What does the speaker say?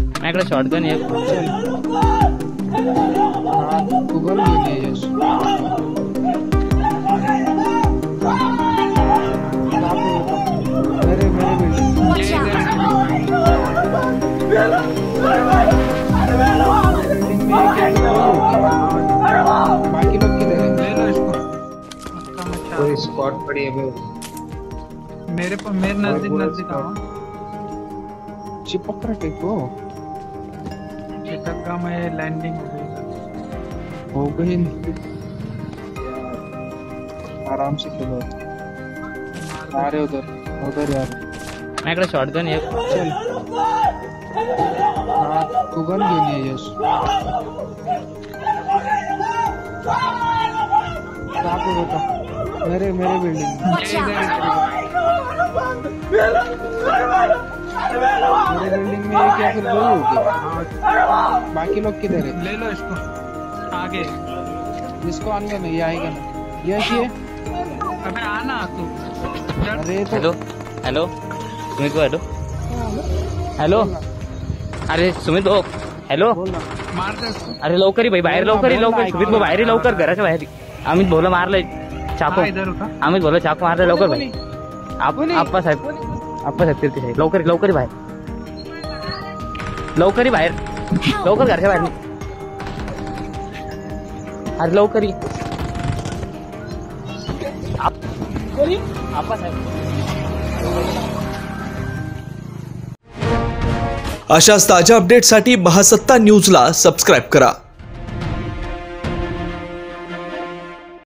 माझ्याकडे शॉटगन आहे. तू करून गेली यश. मेरे बिल्डिंग बाकी लोग किधर है? ले लो इसको. कोई स्क्वाड पड़ी है मेरे नजदीक आओ. चिपक रखे को चिपका में लैंडिंग हो गई. आराम से खेलो. आ रहे उधर यार. माझ्याकडे शॉटगन आहे. चल तू गन गेली यश. कहाँ पे बता. मेरे बिल्डिंग मेरे बिल्डिंग में क्या फिर वही होगी. बाकी लोग किधर है? ले लो इसको. आगे इसको आने में ये आएगा ना. यश ये अबे आना तू. अरे तो हॅलो हॅलो सुमित भाऊ. हॅलो हॅलो अरे सुमित भाऊ. हॅलो बोल ना. मार दे इसको. अरे लवकर बाई बाहेर लवकर सुमित भाऊ बाहेर लवकर घराच्या बाहेर. अमित भाऊला मारलंय चाकू. इधर उठा. अमित भाऊला चाकू मारलंय लवकर बाई. आप्पा साहेब तिरकी साहेब लवकर बाहेर. लवकर घरच्या बाहेर. अरे लवकर आप्पा साहेब. अशाच ताज्या अपडेटसाठी महासत्ता न्यूजला सबस्क्राईब करा.